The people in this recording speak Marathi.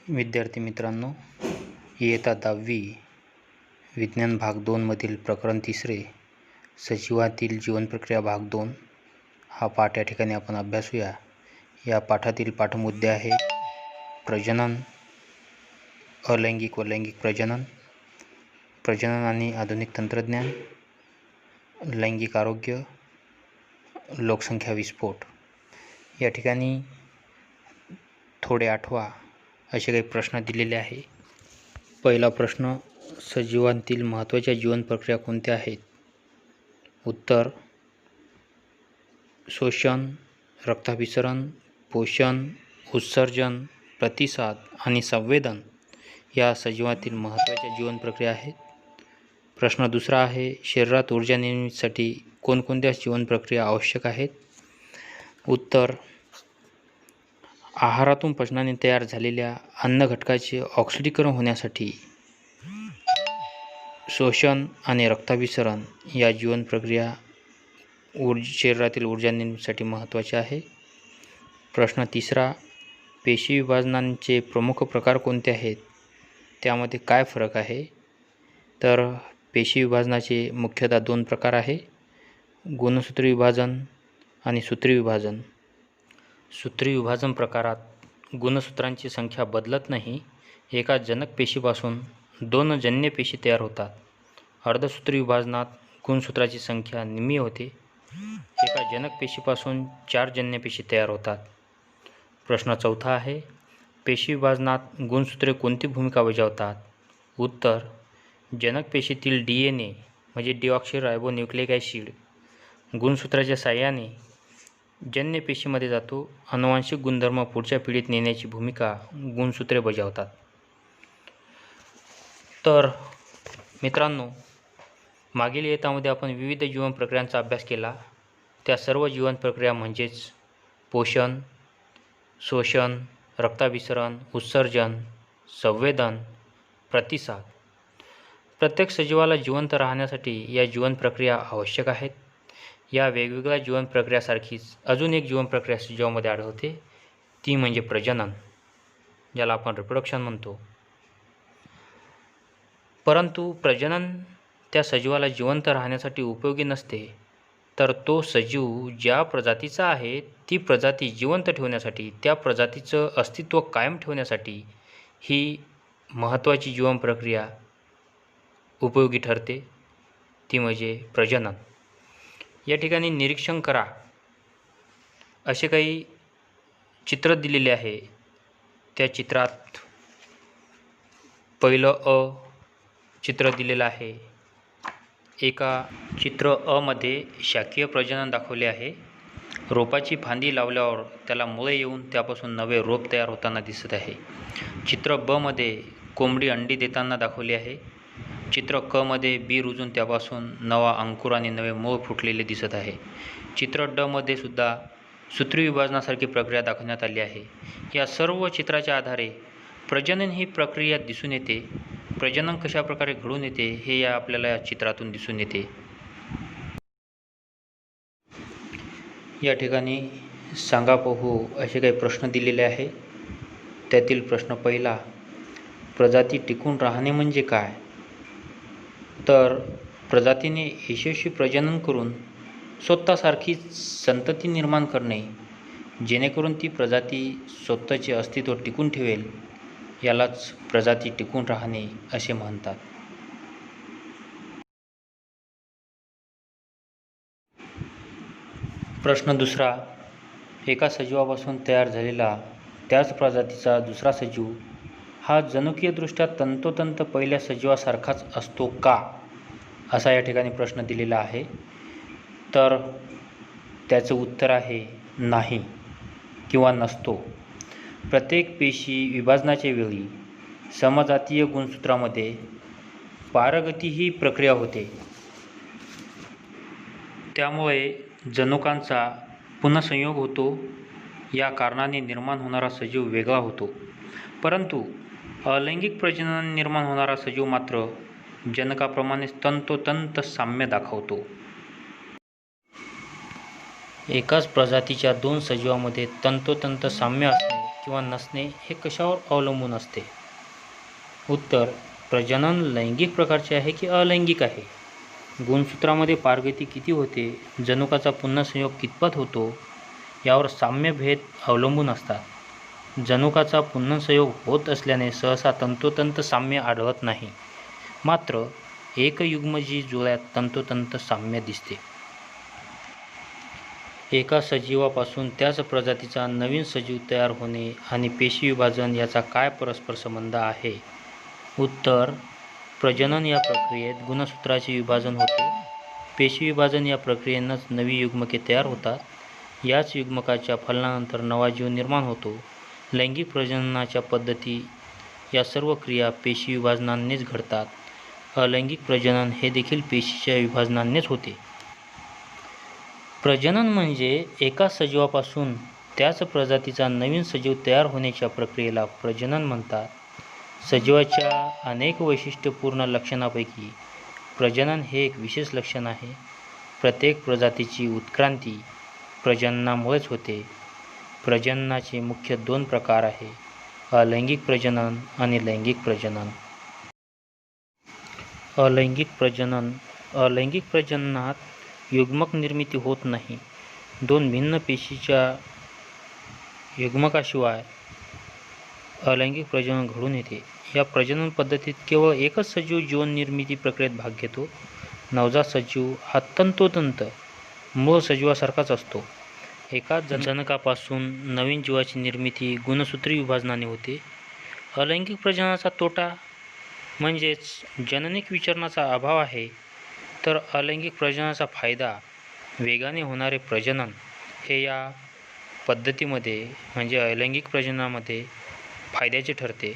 विद्यार्थी मित्रांनो, इयत्ता 10वी विज्ञान भाग 2 मधील प्रकरण 3 सजीवातील जीवनप्रक्रिया भाग 2 हा पाठ या ठिकाणी आपण अभ्यासूया. या पाठातील पाठमुद्दे आहे प्रजनन, अलैंगिक व लैंगिक प्रजनन, प्रजनन आणि आधुनिक तंत्रज्ञान, लैंगिक आरोग्य, लोकसंख्या विस्फोट. या ठिकाणी थोडे आठवा असे काही प्रश्न दिलेले आहे. पहिला प्रश्न, सजीवांतील महत्त्वाच्या जीवनप्रक्रिया कोणत्या आहेत? उत्तर: शोषण, रक्ताभिसरण, पोषण, उत्सर्जन, प्रतिसाद आणि संवेदन या सजीवांतील महत्त्वाच्या जीवनप्रक्रिया आहेत. प्रश्न दुसरा आहे, शरीरात ऊर्जा निर्मितीसाठी कोणकोणत्या जीवनप्रक्रिया आवश्यक आहेत? उत्तर: आहारातून पचनाने तयार झालेल्या अन्नघटकाचे ऑक्सिडीकरण होण्यासाठी शोषण आणि रक्ताभिसरण या जीवनप्रक्रिया शरीरातील ऊर्जा निर्मितीसाठी महत्त्वाच्या आहे. प्रश्न तिसरा, पेशी विभाजनांचे प्रमुख प्रकार कोणते आहेत? त्यामध्ये काय फरक आहे? तर पेशी विभाजनाचे मुख्यतः 2 प्रकार आहे, गुणसूत्री विभाजन आणि सूत्री विभाजन. सूत्री विभाजन प्रकारात गुणसूत्रांची संख्या बदलत नाही. एका जनक पेशीपासून 2 जन्य पेशी तयार होतात. अर्धसूत्री विभाजनात गुणसूत्राची संख्या निम्मी होते. एका जनक पेशीपासून 4 जन्य पेशी तयार होतात. प्रश्न चौथा आहे, पेशी विभाजनात गुणसूत्रे कोणती भूमिका बजावतात? उत्तर: जनक पेशीतील DNA म्हणजे डीऑक्सीरायबोन्यूक्लिक ॲसिड गुणसूत्राच्या साहाय्याने जन्य पेशीमध्ये जातो. अनुवांशिक गुणधर्म पुढच्या पिढीत नेण्याची भूमिका गुणसूत्रे बजावतात. तर मित्रांनो, मागील इयत्तामध्ये आपण विविध जीवनप्रक्रियांचा अभ्यास केला. त्या सर्व जीवनप्रक्रिया म्हणजेच पोषण, शोषण, रक्ताभिसरण, उत्सर्जन, संवेदन, प्रतिसाद. प्रत्येक सजीवाला जिवंत राहण्यासाठी या जीवनप्रक्रिया आवश्यक आहेत. या वेगवेगळ्या जीवनप्रक्रियासारखीच अजून एक जीवनप्रक्रिया सजीवामध्ये आढळते, ती म्हणजे प्रजनन, ज्याला आपण रिप्रोडक्शन म्हणतो. परंतु प्रजनन त्या सजीवाला जिवंत राहण्यासाठी उपयोगी नसते, तर तो सजीव ज्या प्रजातीचा आहे ती प्रजाती जिवंत ठेवण्यासाठी, त्या प्रजातीचं अस्तित्व कायम ठेवण्यासाठी ही महत्त्वाची जीवनप्रक्रिया उपयोगी ठरते, ती म्हणजे प्रजनन. या ठिकाणी निरीक्षण करा, असे काही चित्र दिलेले आहे. त्या चित्रात पहिलं चित्र दिलेलं आहे. एका चित्र मध्ये शाकीय प्रजनन दाखवले आहे. रोपाची फांदी लावल्यावर त्याला मुळे येऊन त्यापासून नवे रोप तयार होताना दिसत आहे. चित्र मध्ये कोंबडी अंडी देताना दाखवली आहे. चित्र मध्ये बी रुजून त्यापासून नवा अंकुर आणि नवे मूळ फुटलेले दिसत आहे. चित्र मध्ये सुद्धा सूत्री विभाजनासारखी प्रक्रिया दाखवण्यात आली आहे. या सर्व चित्राच्या आधारे प्रजनन ही प्रक्रिया दिसून येते. प्रजनन कशा प्रकारे घडून येते हे आपल्याला या चित्रातून दिसून येते. या ठिकाणी सांगा पाहू असे काही प्रश्न दिलेले आहे. त्यातील प्रश्न पहिला, प्रजाती टिकून राहणे म्हणजे काय? तर प्रजातीने यशस्वी प्रजनन करून स्वतःसारखीच संतती निर्माण करणे, जेणेकरून ती प्रजाती स्वतःचे अस्तित्व टिकून ठेवेल, यालाच प्रजाती टिकून राहणे असे म्हणतात. प्रश्न दुसरा, एका सजीवापासून तयार झालेला त्याच प्रजातीचा दुसरा सजीव हा जनुकीयदृष्ट्या तंतोतंत पहिल्या सजीवासारखाच असतो का? असा या ठिकाणी प्रश्न दिलेला आहे. तर त्याचं उत्तर आहे नाही किंवा नसतो. प्रत्येक पेशी विभाजनाच्या वेळी समजातीय गुणसूत्रामध्ये पारगती ही प्रक्रिया होते. त्यामुळे जनुकांचा पुनःसंयोग होतो. या कारणाने निर्माण होणारा सजीव वेगळा होतो. परंतु अलैंगिक प्रजननाने निर्माण होणारा सजीव मात्र जनकाप्रमाणेच तंतोतंत साम्य दाखवतो. एकाच प्रजातीच्या 2 सजीवांमध्ये तंतोतंत साम्य असणे किंवा नसणे हे कशावर अवलंबून असते? उत्तर: प्रजनन लैंगिक प्रकारचे आहे की अलैंगिक आहे. गुणसूत्रामध्ये पारगती किती होते, जनुकाचा पुनर्संयोग कितपत होतो यावर साम्यभेद अवलंबून असतात. जनुकाचा पुनर्संयोग होत असल्याने सहसा तंतोतंत साम्य आढळत नाही, मात्र एकयुग्मजी जुळ्यात तंतोतंत साम्य दिसते. एका सजीवापासून त्याच प्रजातीचा नवीन सजीव तयार होणे आणि पेशी विभाजन याचा काय परस्पर संबंध आहे? उत्तर: प्रजनन या प्रक्रियेत गुणसूत्राचे विभाजन होते. पेशी विभाजन या प्रक्रियेनंच नवी युग्मके तयार होतात. याच युग्मकाच्या फलनानंतर नवा जीव निर्माण होतो. लैंगिक प्रजननाच्या पद्धती या सर्व क्रिया पेशी विभाजनानेच घडतात. अलैंगिक प्रजनन हे देखील पेशीच्या विभाजनानेच होते. प्रजनन म्हणजे एका सजीवापासून त्याच प्रजातीचा नवीन सजीव तयार होण्याच्या प्रक्रियेला प्रजनन म्हणतात. सजीवाच्या अनेक वैशिष्ट्यपूर्ण लक्षणांपैकी प्रजनन हे एक विशेष लक्षण आहे. प्रत्येक प्रजातीची उत्क्रांती प्रजननामुळेच होते. प्रजननाचे मुख्य 2 प्रकार आहे: अलैंगिक प्रजनन आणि लैंगिक प्रजनन. अलैंगिक प्रजननात युग्मक निर्मिती होत नाही. 2 भिन्न पेशीच्या युग्मकाशिवाय अलैंगिक प्रजनन घडून येते. या प्रजनन पद्धतीत केवळ एकच सजीव जीवननिर्मिती प्रक्रियेत भाग घेतो. नवजात सजीव हा तंतोतंत मूळ सजीवासारखाच असतो. एकाच जनकापासून नवीन जीवाची निर्मिती गुणसूत्री विभाजनाने होते. अलैंगिक प्रजननाचा तोटा म्हणजेच जननिक विचरणाचा अभाव आहे, तर अलैंगिक प्रजननाचा फायदा वेगाने होणारे प्रजनन हे या पद्धतीमध्ये म्हणजे अलैंगिक प्रजननामध्ये फायद्याचे ठरते.